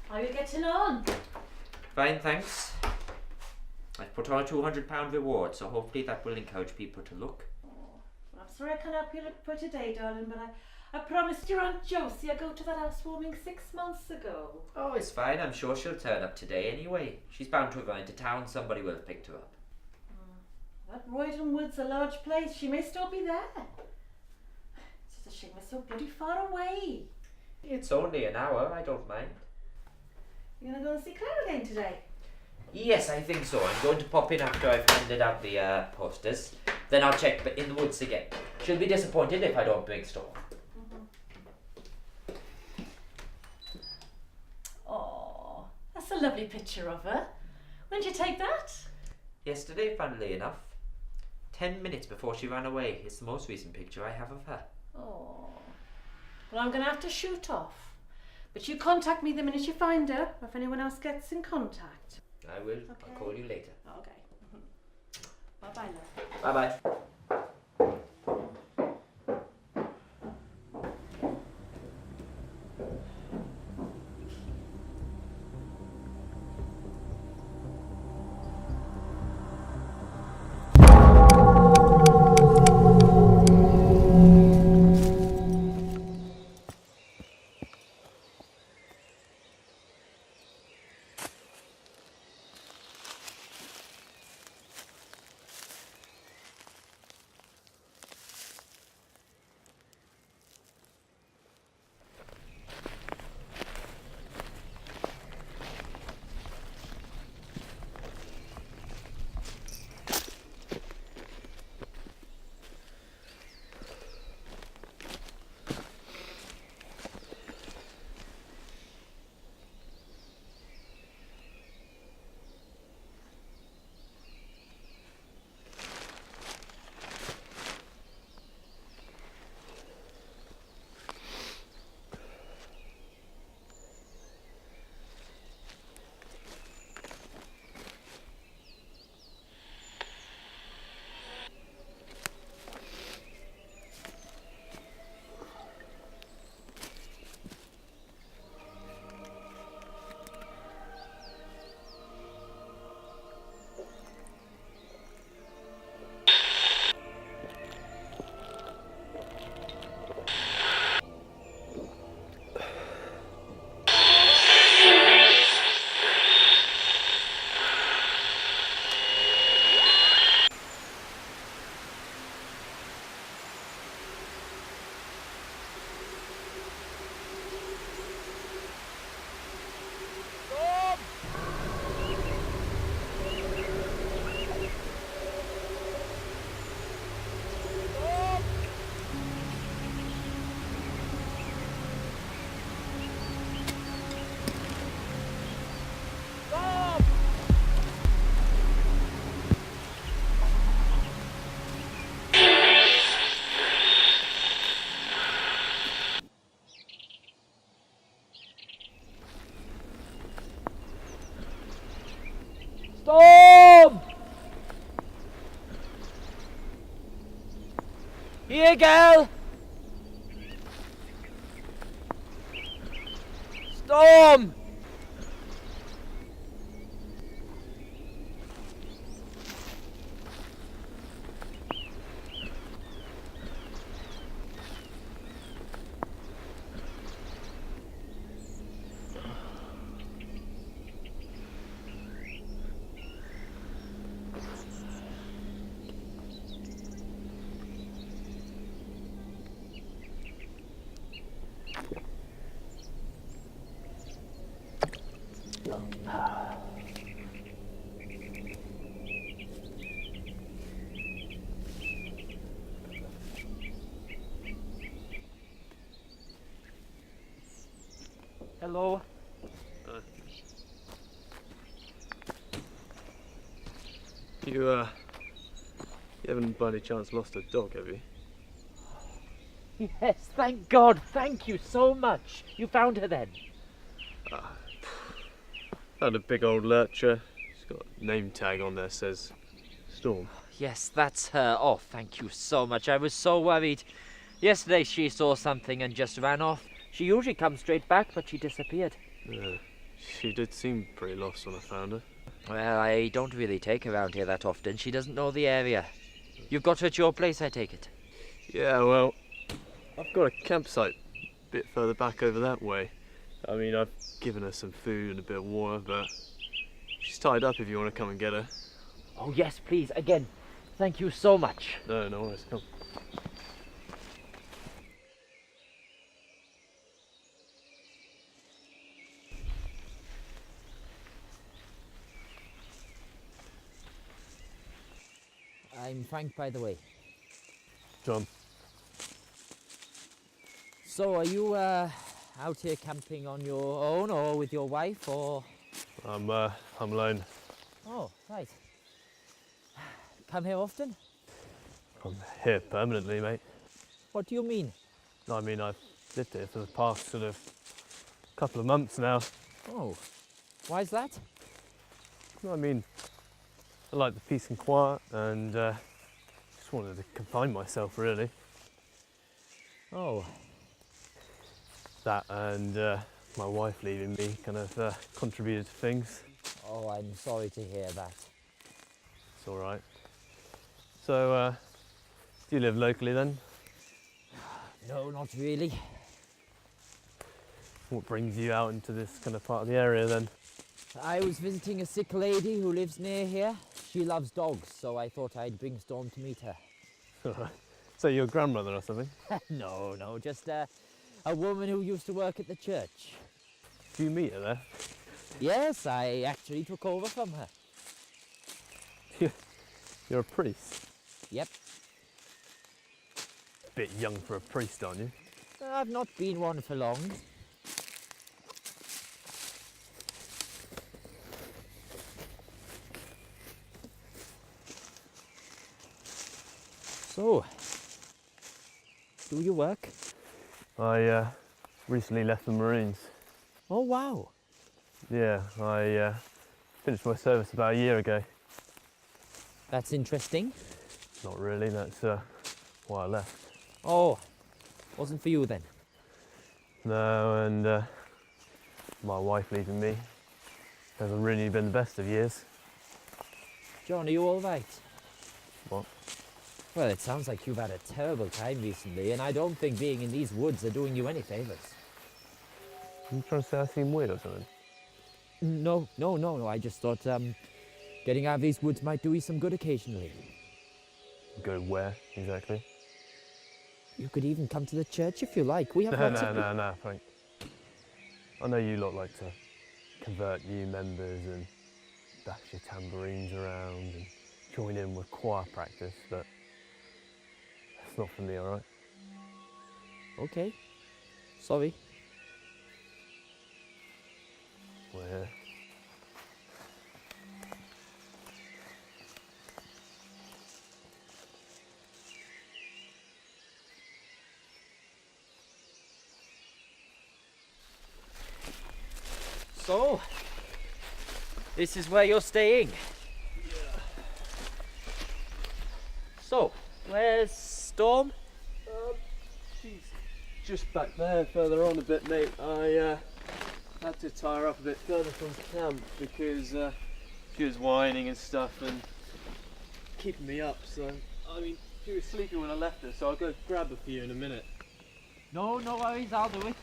How are you getting on? Fine, thanks. I've put on a £200 reward, so hopefully that will encourage people to look. Well, I'm sorry I can't help you for today, darling, but I promised your Aunt Josie I'd go to that housewarming 6 months ago. Oh, it's fine. I'm sure she'll turn up today anyway. She's bound to have gone into town. Somebody will have picked her up. That Roydon Wood's a large place. She may still be there. It's just a shame we're so bloody far away. It's only an hour. I don't mind. You gonna go and see Claire again today? Yes, I think so. I'm going to pop in after I've handed out the posters. Then I'll check in the woods again. She'll be disappointed if I don't bring stuff. Oh, that's a lovely picture of her. When did you take that? Yesterday, funnily enough. 10 minutes before she ran away. It's the most recent picture I have of her. Oh. Well, I'm going to have to shoot off. But you contact me the minute you find her, or if anyone else gets in contact. I will. Okay. I'll call you later. Okay. Bye-bye, love. Bye-bye. Storm! Here, girl! Storm! Hello. You haven't by any chance lost a dog, have you? Yes, thank God. Thank you so much. You found her then? Found a big old lurcher. It's got a name tag on there, says Storm. Yes, that's her. Oh, thank you so much. I was so worried. Yesterday she saw something and just ran off. She usually comes straight back, but she disappeared. She did seem pretty lost when I found her. Well, I don't really take her around here that often. She doesn't know the area. You've got her at your place, I take it? Yeah, well, I've got a campsite a bit further back over that way. I mean, I've given her some food and a bit of water, but she's tied up if you want to come and get her. Oh, yes, please. Again, thank you so much. No worries, come. I'm Frank, by the way. John. So, are you out here camping on your own, or with your wife, or...? I'm alone. Oh, right. Come here often? I'm here permanently, mate. What do you mean? I mean, I've lived here for the past sort of couple of months now. Oh, why is that? I mean, I like the peace and quiet, and just wanted to confine myself, really. Oh, That and my wife leaving me kind of contributed to things. oh, I'm sorry to hear that. It's all right. So, do you live locally then? No, not really. What brings you out into this kind of part of the area then? I was visiting a sick lady who lives near here. She loves dogs, so I thought I'd bring Storm to meet her. So your grandmother or something? No, just a woman who used to work at the church. Do you meet her there? Yes, I actually took over from her. You're a priest. Yep. Bit young for a priest, aren't you? I've not been one for long. So, do you work? I recently left the Marines. Oh, wow. Yeah, I finished my service about a year ago. That's interesting. Not really, that's why I left. Oh, wasn't for you then? No, and my wife leaving me hasn't really been the best of years. John, are you all right? What? Well, it sounds like you've had a terrible time recently, and I don't think being in these woods are doing you any favours. You trying to say I seem weird or something? No. I just thought getting out of these woods might do you some good occasionally. Go where, exactly? You could even come to the church if you like. We have lots of... No, Frank. I know you lot like to convert new members and bash your tambourines around and join in with choir practice, but that's not for me, alright? Okay. Sorry. We're here. So, this is where you're staying? Yeah. So, where's Storm? She's just back there, further on a bit, mate. I had to tie her up a bit further from camp because she was whining and stuff and keeping me up. So, I mean, she was sleeping when I left her, so I'll go grab her for you in a minute. No worries, I'll do it.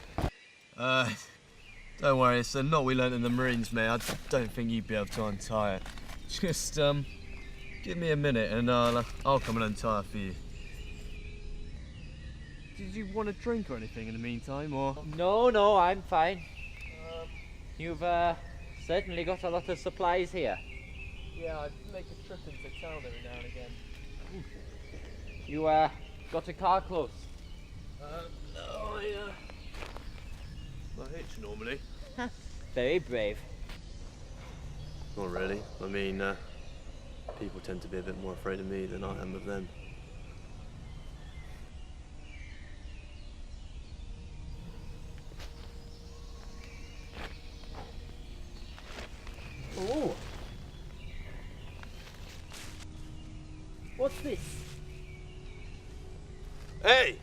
Don't worry, it's a knot we learnt in the Marines, mate. I don't think you'd be able to untie it. Just give me a minute and I'll come and untie it for you. Did you want a drink or anything in the meantime, or? No, I'm fine. You've certainly got a lot of supplies here. Yeah, I make a trip into town every now and again. You got a car close? No, I hitch normally. Very brave. Not really. I mean, people tend to be a bit more afraid of me than I am of them. Oh! What's this? Hey!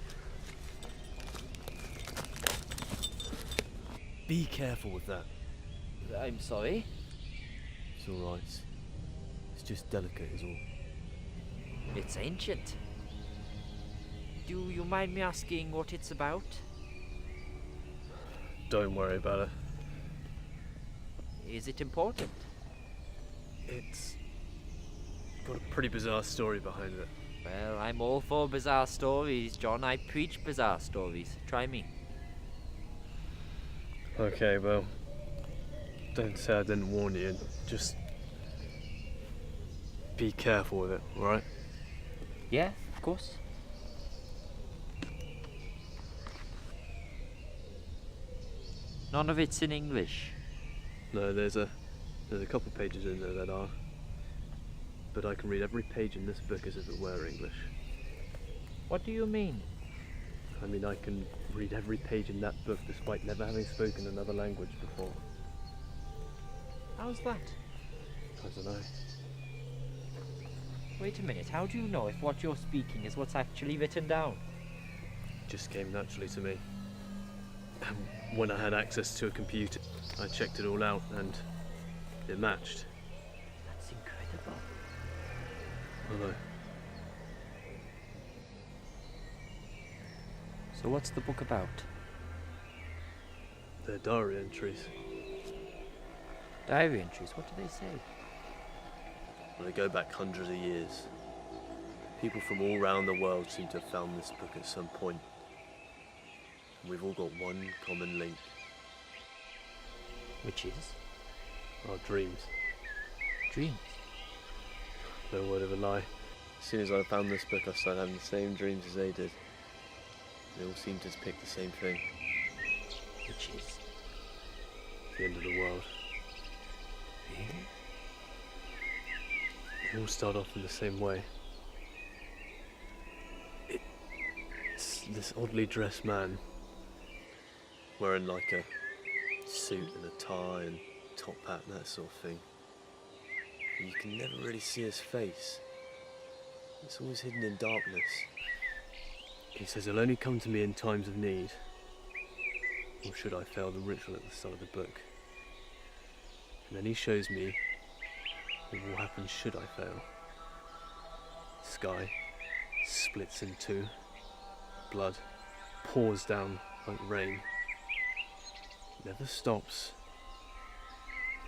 Be careful with that. I'm sorry. It's alright. It's just delicate is all. It's ancient. Do you mind me asking what it's about? Don't worry about it. Is it important? It's got a pretty bizarre story behind it. Well, I'm all for bizarre stories, John. I preach bizarre stories. Try me. Okay, well, don't say I didn't warn you. Just be careful with it, alright? Yeah, of course. None of it's in English. No, there's a couple pages in there that are. But I can read every page in this book as if it were English. What do you mean? I mean, I can read every page in that book despite never having spoken another language before. How's that? I don't know. Wait a minute, how do you know if what you're speaking is what's actually written down? It just came naturally to me. And when I had access to a computer, I checked it all out and it matched. That's incredible. I know. So what's the book about? They're diary entries. Diary entries, what do they say? They go back hundreds of years. People from all around the world seem to have found this book at some point. And we've all got one common link. Which is? Our dreams. Dreams. No word of a lie. As soon as I found this book, I started having the same dreams as they did. They all seemed to pick the same thing. Which is? The end of the world. Really? They all start off in the same way. It's this oddly dressed man, wearing like a suit and a tie and top hat and that sort of thing. And you can never really see his face. It's always hidden in darkness. He says he'll only come to me in times of need, or should I fail the ritual at the start of the book. And then he shows me what will happen should I fail. The sky splits in two. Blood pours down like rain. It never stops.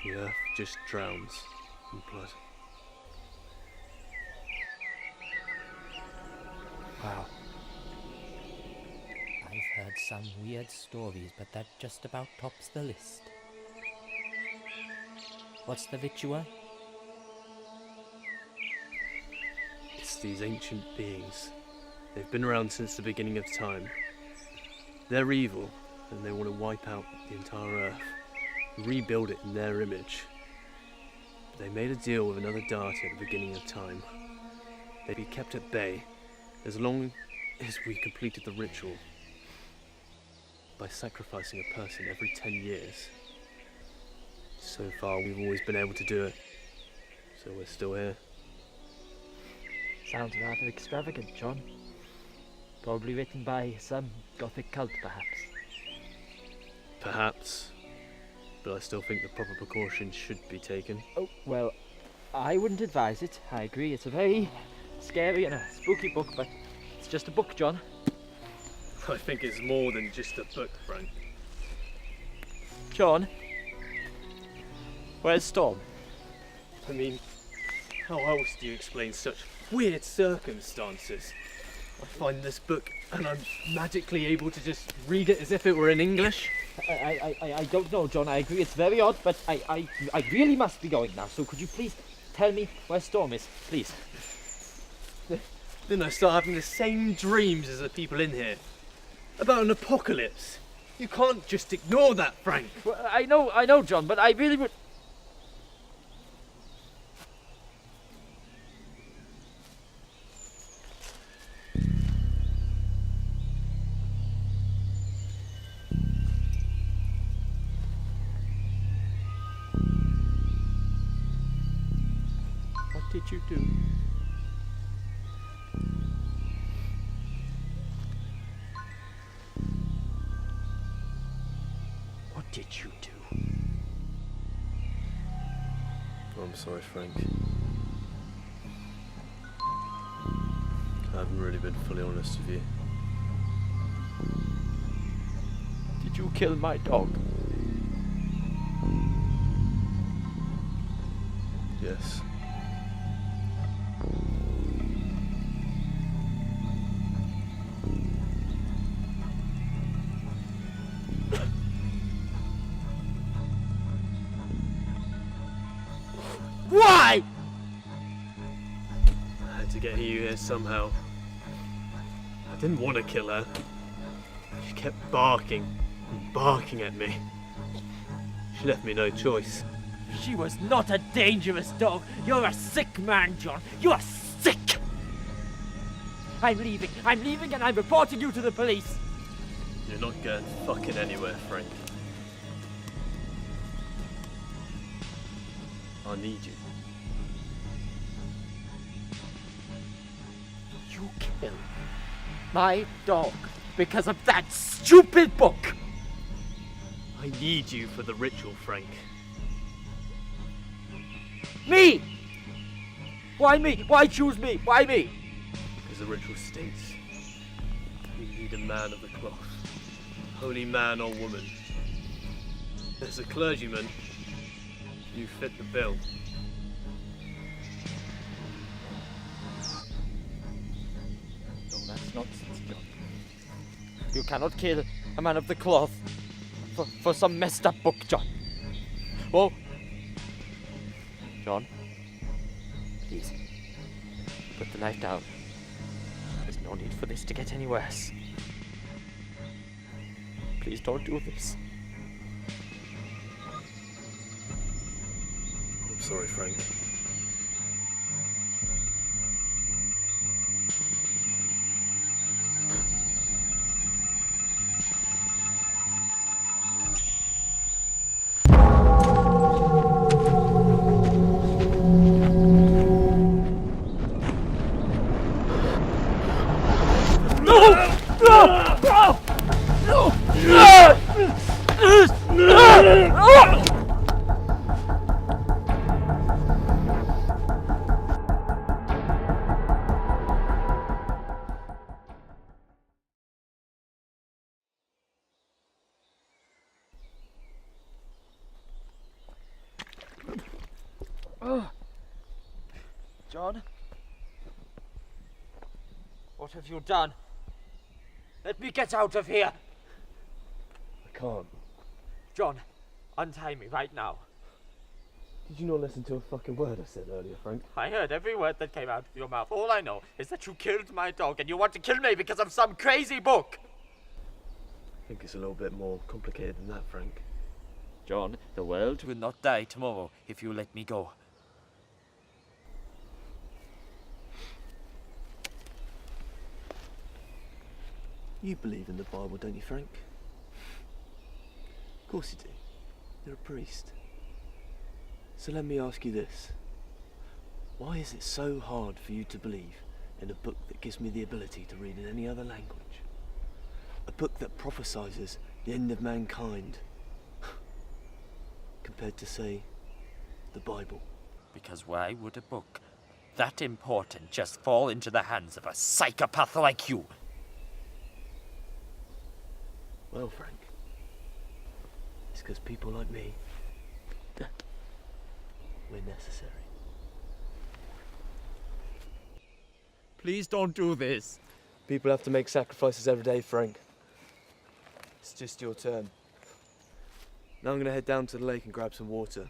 The earth just drowns in blood. Wow. I've heard some weird stories, but that just about tops the list. What's the ritual? It's these ancient beings. They've been around since the beginning of time. They're evil, and they want to wipe out the entire Earth, rebuild it in their image. But they made a deal with another deity at the beginning of time. They'd be kept at bay as long as we completed the ritual by sacrificing a person every 10 years. So far, we've always been able to do it, so we're still here. Sounds rather extravagant, John. Probably written by some gothic cult, perhaps. Perhaps, but I still think the proper precautions should be taken. Oh, well, I wouldn't advise it. I agree, it's a very scary and a spooky book, but it's just a book, John. I think it's more than just a book, Frank. John, where's Storm? I mean, how else do you explain such weird circumstances? I find this book and I'm magically able to just read it as if it were in English. I don't know, John. I agree, it's very odd, but I really must be going now, so could you please tell me where Storm is, please? Then I start having the same dreams as the people in here. About an apocalypse. You can't just ignore that, Frank. Well, I know, John, but I really would... What did you do? What did you do? I'm sorry, Frank. I haven't really been fully honest with you. Did you kill my dog? Yes. Why? I had to get you here somehow. I didn't want to kill her. She kept barking and barking at me. She left me no choice. She was not a dangerous dog. You're a sick man, John. You are sick. I'm leaving and I'm reporting you to the police. You're not going fucking anywhere, Frank. I need you. You killed my dog because of that stupid book. I need you for the ritual, Frank. Me? Why me? Why choose me? Why me? Because the ritual states we need a man of the cloth. Holy man or woman. As a clergyman, you fit the bill. No, that's nonsense, John. You cannot kill a man of the cloth for some messed up book, John. Oh. John, please, put the knife down. There's no need for this to get any worse. Please don't do this. I'm sorry, Frank. John? What have you done? Let me get out of here! I can't. John, untie me right now. Did you not listen to a fucking word I said earlier, Frank? I heard every word that came out of your mouth. All I know is that you killed my dog and you want to kill me because of some crazy book. I think it's a little bit more complicated than that, Frank. John, the world will not die tomorrow if you let me go. You believe in the Bible, don't you, Frank? Of course you do. You're a priest. So let me ask you this. Why is it so hard for you to believe in a book that gives me the ability to read in any other language? A book that prophesies the end of mankind compared to, say, the Bible? Because why would a book that important just fall into the hands of a psychopath like you? Well, Frank, it's because people like me, we're necessary. Please don't do this. People have to make sacrifices every day, Frank. It's just your turn. Now I'm going to head down to the lake and grab some water.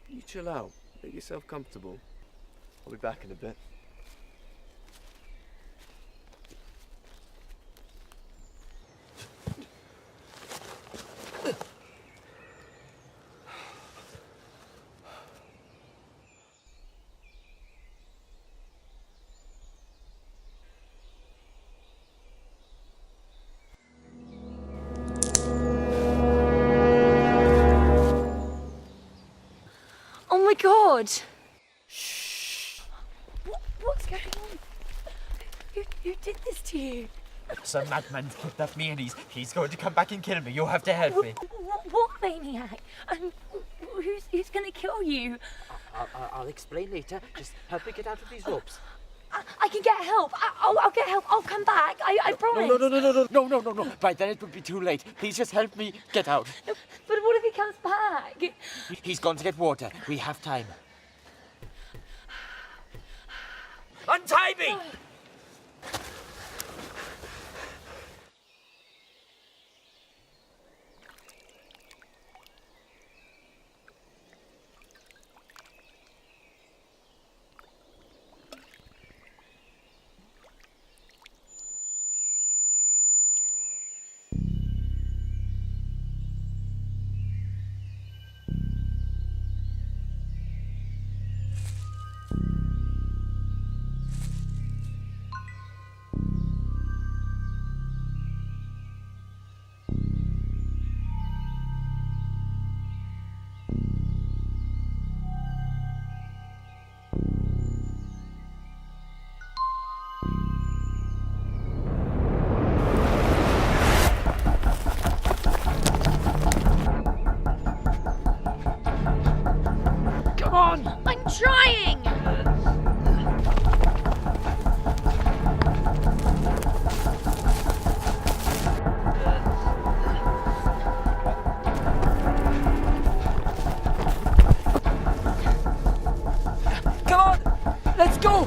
You chill out, make yourself comfortable. I'll be back in a bit. Oh my God! Shh! What's going on? Who did this to you? Some madman kidnapped me and he's going to come back and kill me. You have to help me. What maniac? And who's going to kill you? I'll explain later. Just help me get out of these ropes. I can get help. I'll get help. I'll come back. I promise. No. By then it would be too late. Please just help me get out. But what if he comes back? He's gone to get water. We have time. Untie me! I'm trying. Come on! Let's go!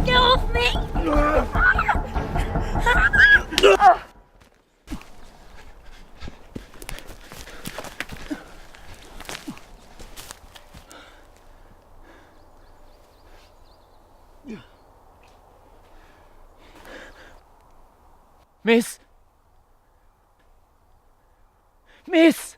Get off me! Miss! Miss!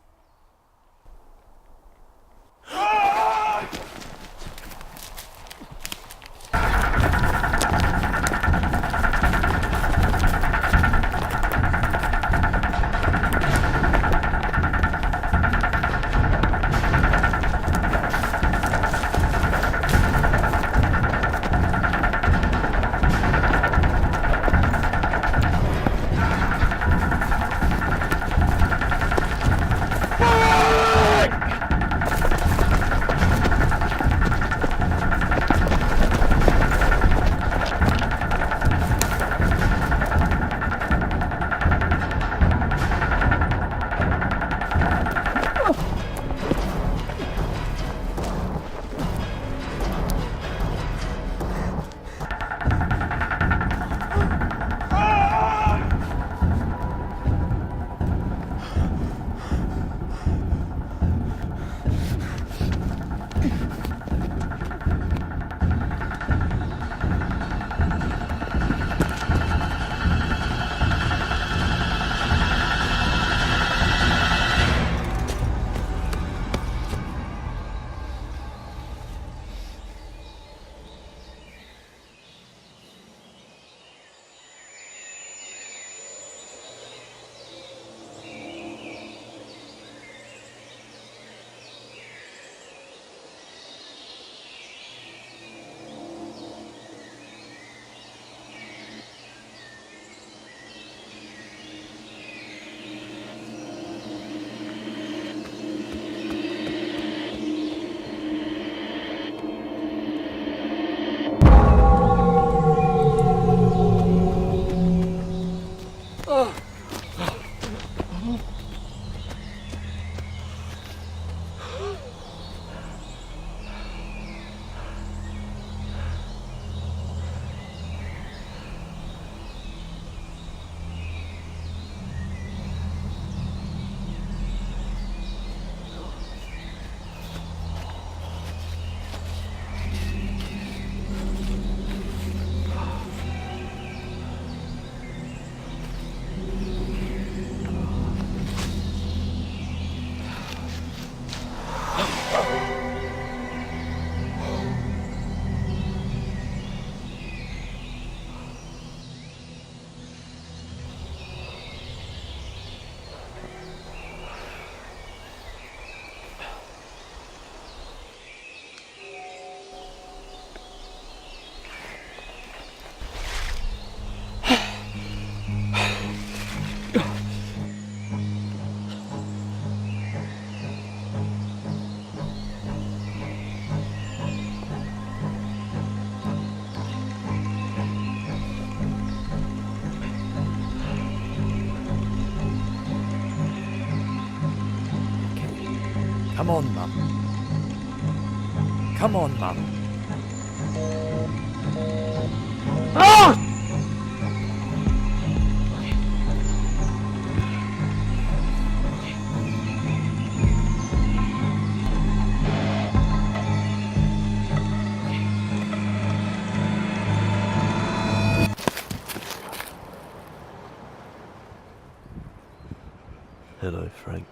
Come on, Mum. Come on, Mum. Ah! Hello, Frank.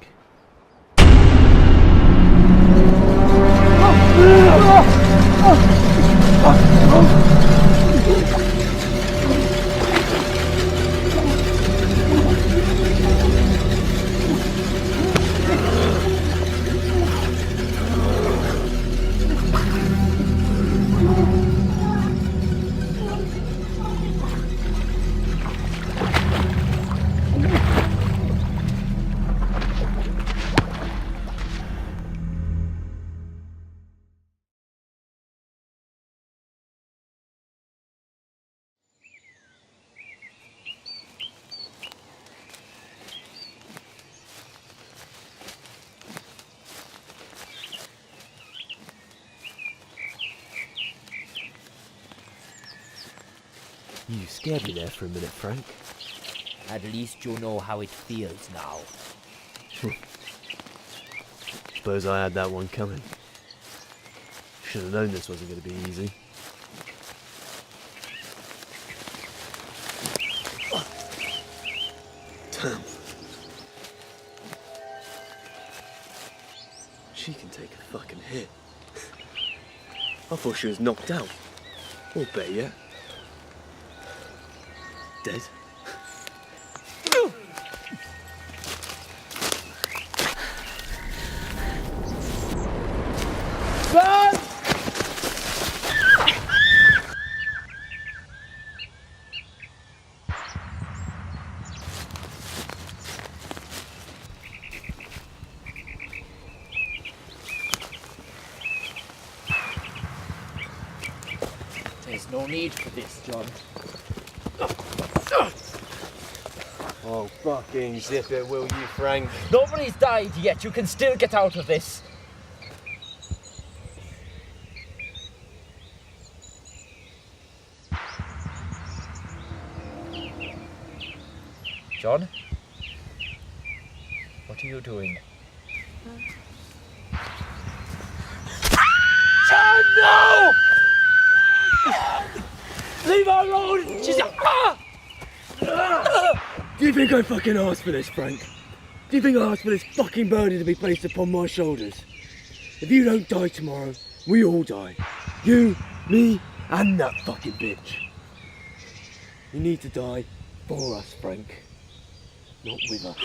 You scared me there for a minute, Frank. At least you know how it feels now. Suppose I had that one coming. Should have known this wasn't going to be easy. Damn. She can take a fucking hit. I thought she was knocked out. Or better yet, dead. There's no need for this, John. Oh, fucking zip it, will you, Frank? Nobody's died yet. You can still get out of this. John? What are you doing? John, no! Leave her alone! She's... Do you think I fucking asked for this, Frank? Do you think I asked for this fucking burden to be placed upon my shoulders? If you don't die tomorrow, we all die. You, me, and that fucking bitch. You need to die for us, Frank. Not with us.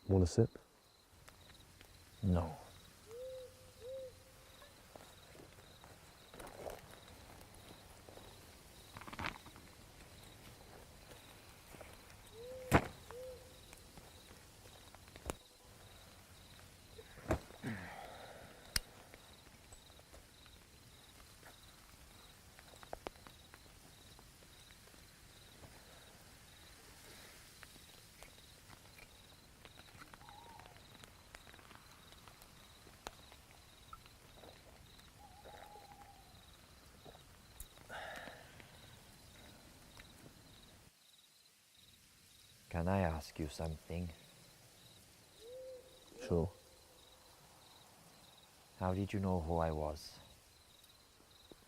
Want a sip? No. ask you something? Sure. How did you know who I was?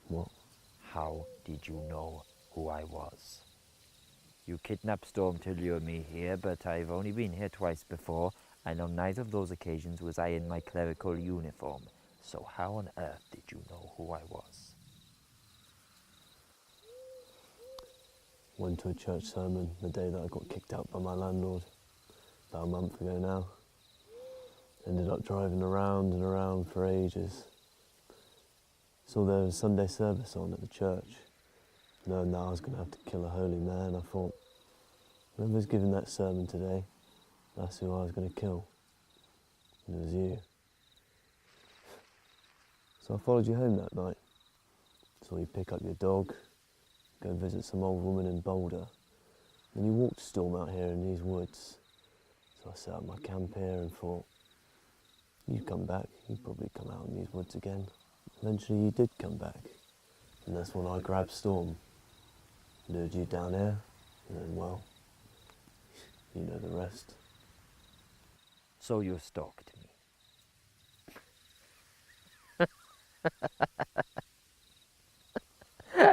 What? How did you know who I was? You kidnapped Storm to lure me here, but I've only been here twice before, and on neither of those occasions was I in my clerical uniform. So how on earth did you know who I was? Went to a church sermon the day that I got kicked out by my landlord, about a month ago now. Ended up driving around and around for ages. Saw there was a Sunday service on at the church. Knowing that I was going to have to kill a holy man, I thought, whoever's giving that sermon today, that's who I was going to kill. And it was you. So I followed you home that night. Saw you pick up your dog, go visit some old woman in Boulder. Then you walked Storm out here in these woods. So I set up my camp here and thought, you'd come back, you'd probably come out in these woods again. Eventually you did come back. And that's when I grabbed Storm, lured you down here, and then, well, you know the rest. So you stalked me.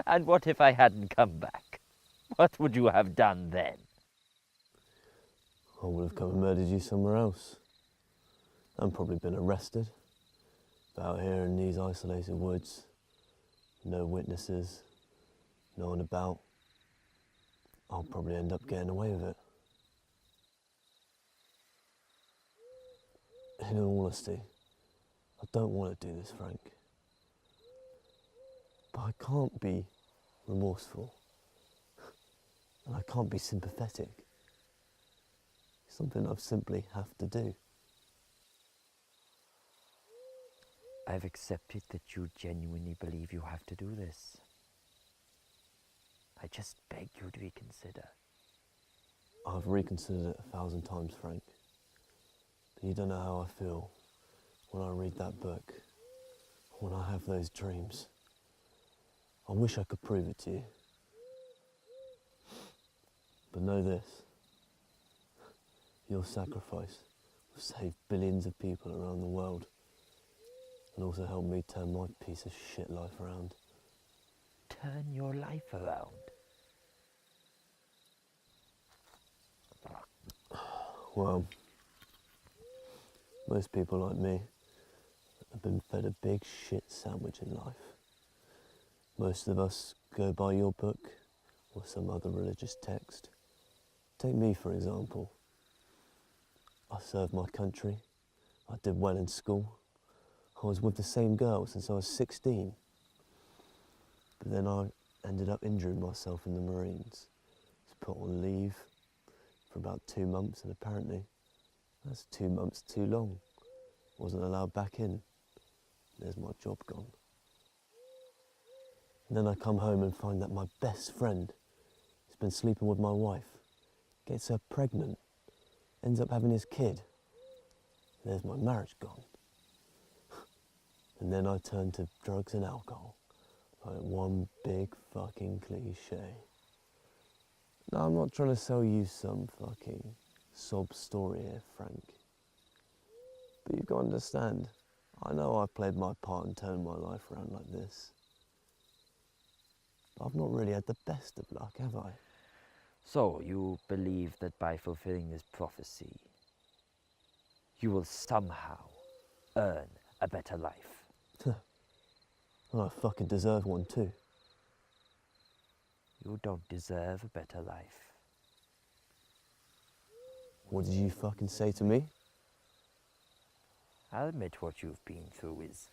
And what if I hadn't come back? What would you have done then? I would have come and murdered you somewhere else. And probably been arrested. But out here in these isolated woods, no witnesses, no one about, I'll probably end up getting away with it. In all honesty, I don't want to do this, Frank. But I can't be remorseful. And I can't be sympathetic. It's something I simply have to do. I've accepted that you genuinely believe you have to do this. I just beg you to reconsider. I've reconsidered it 1,000 times, Frank. But you don't know how I feel when I read that book, when I have those dreams. I wish I could prove it to you. But know this, your sacrifice will save billions of people around the world and also help me turn my piece of shit life around. Turn your life around. Well, most people like me have been fed a big shit sandwich in life. Most of us go by your book or some other religious text. Take me, for example. I served my country. I did well in school. I was with the same girl since I was 16. But then I ended up injuring myself in the Marines. Was put on leave for about 2 months, and apparently that's 2 months too long. Wasn't allowed back in. There's my job gone. And then I come home and find that my best friend has been sleeping with my wife, gets her pregnant, ends up having his kid. There's my marriage gone. And then I turn to drugs and alcohol, like one big fucking cliche. Now, I'm not trying to sell you some fucking sob story here, Frank. But you've got to understand, I know I've played my part and turned my life around like this. But I've not really had the best of luck, have I? So you believe that by fulfilling this prophecy, you will somehow earn a better life? Well, I fucking deserve one too. You don't deserve a better life. What did you fucking say to me? I'll admit what you've been through is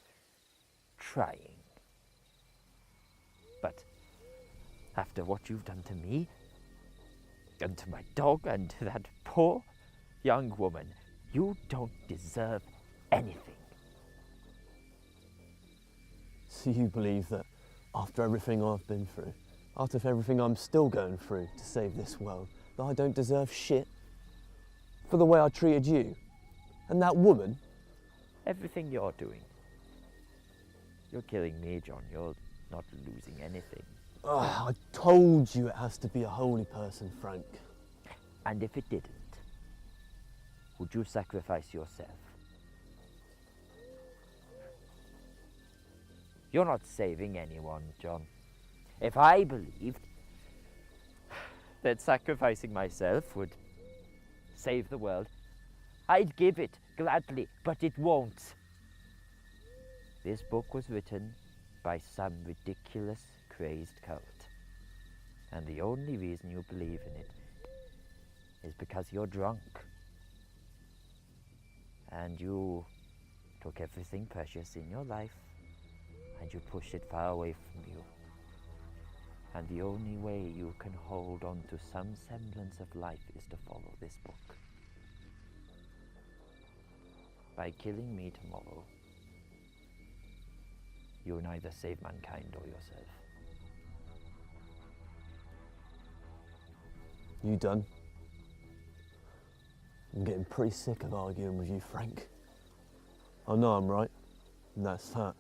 trying. But after what you've done to me, and to my dog, and to that poor young woman, you don't deserve anything. So you believe that after everything I've been through, after everything I'm still going through to save this world, that I don't deserve shit? For the way I treated you? And that woman? Everything you're doing. You're killing me, John. You're not losing anything. I told you it has to be a holy person, Frank. And if it didn't, would you sacrifice yourself? You're not saving anyone, John. If I believed that sacrificing myself would save the world, I'd give it gladly, but it won't. This book was written by some ridiculous, crazed cult. And the only reason you believe in it is because you're drunk. And you took everything precious in your life and you pushed it far away from you. And the only way you can hold on to some semblance of life is to follow this book. By killing me tomorrow, you will neither save mankind or yourself. You done? I'm getting pretty sick of arguing with you, Frank. I know I'm right, and that's that.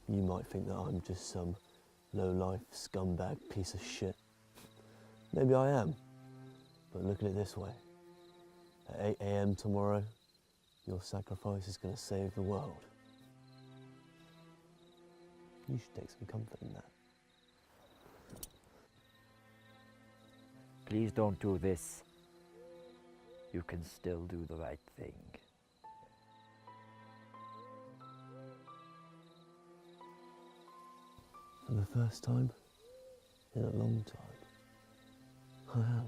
You might think that I'm just some low-life scumbag piece of shit. Maybe I am, but look at it this way. At 8 AM tomorrow, your sacrifice is going to save the world. You should take some comfort in that. Please don't do this. You can still do the right thing. For the first time in a long time, I am.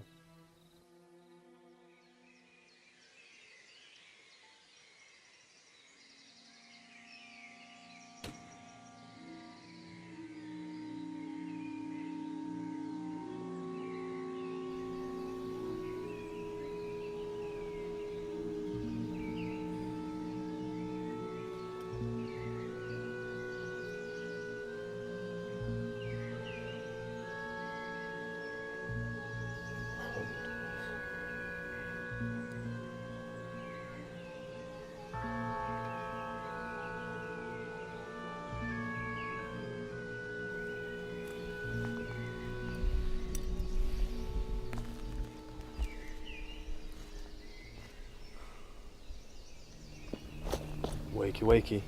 Wakey, wakey.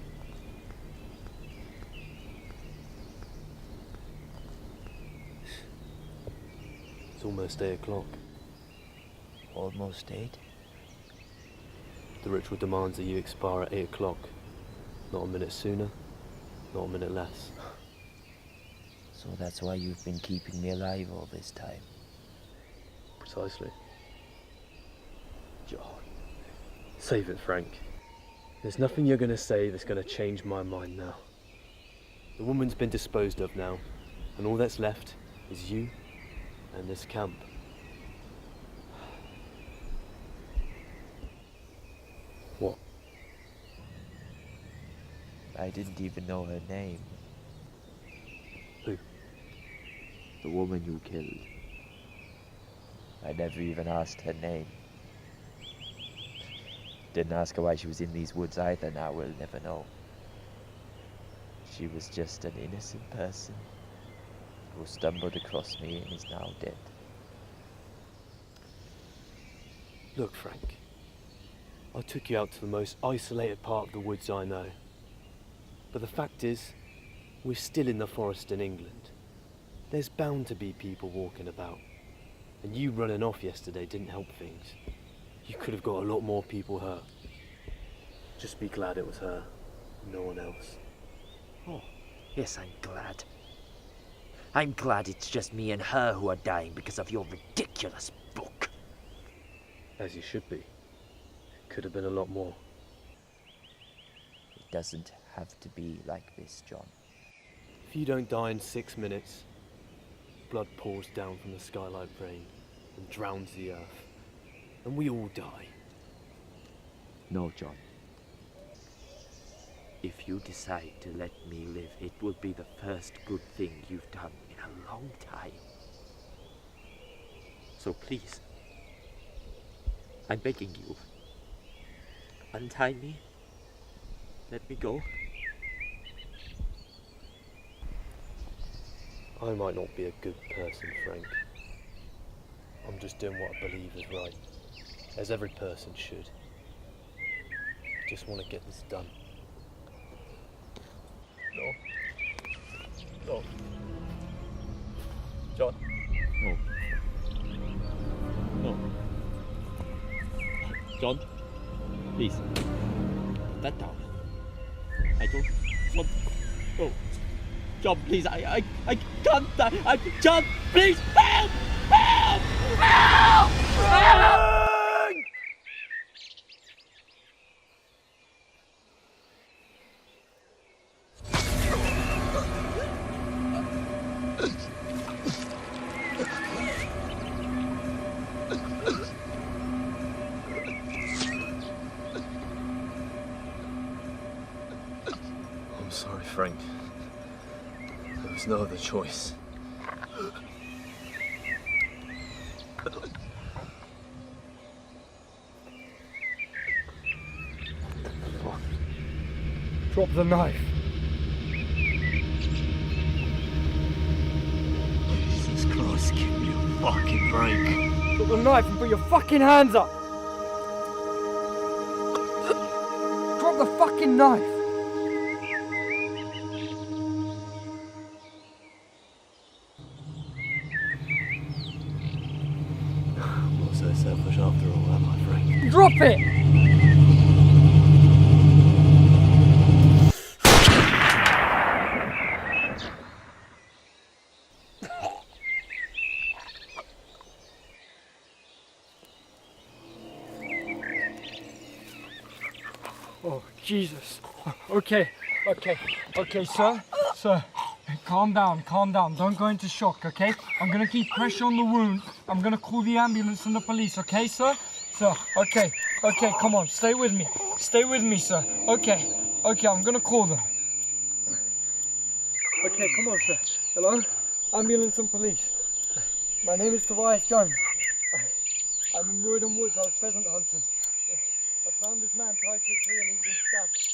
It's almost 8 o'clock. Almost 8? The ritual demands that you expire at 8 o'clock. Not a minute sooner, not a minute less. So that's why you've been keeping me alive all this time. Precisely. John. Save it, Frank. There's nothing you're going to say that's going to change my mind now. The woman's been disposed of now, and all that's left is you and this camp. What? I didn't even know her name. Who? The woman you killed. I never even asked her name. Didn't ask her why she was in these woods either. Now we'll never know. She was just an innocent person who stumbled across me and is now dead. Look, Frank. I took you out to the most isolated part of the woods I know. But the fact is, we're still in the forest in England. There's bound to be people walking about. And you running off yesterday didn't help things. You could have got a lot more people hurt. Just be glad it was her, no one else. Oh, yes, I'm glad. I'm glad it's just me and her who are dying because of your ridiculous book. As you should be. Could have been a lot more. It doesn't have to be like this, John. If you don't die in 6 minutes, blood pours down from the sky like rain and drowns the earth. And we all die. No, John. If you decide to let me live, it will be the first good thing you've done in a long time. So please, I'm begging you, untie me, let me go. I might not be a good person, Frank. I'm just doing what I believe is right, as every person should. I just want to get this done. No. John. No. John, please. Put that down. I don't want. No. John, please. I can't. John, please. Help! Help! Help! Help! I'm sorry, Frank. There was no other choice. Drop the knife. Jesus Christ, give me a fucking break. Drop the knife and put your fucking hands up. Drop the fucking knife. I'm not so selfish after all, am I, Frank? Drop it. Oh, Jesus. Okay, sir, calm down, don't go into shock, okay? I'm gonna keep pressure on the wound, I'm gonna call the ambulance and the police, okay, sir? Sir, okay, come on, stay with me, sir, okay, I'm gonna call them. Okay, come on, sir. Hello? Ambulance and police. My name is Tobias Jones. I'm in Roydon Woods, I was pheasant hunting. I found this man tied to a tree and he's been stabbed.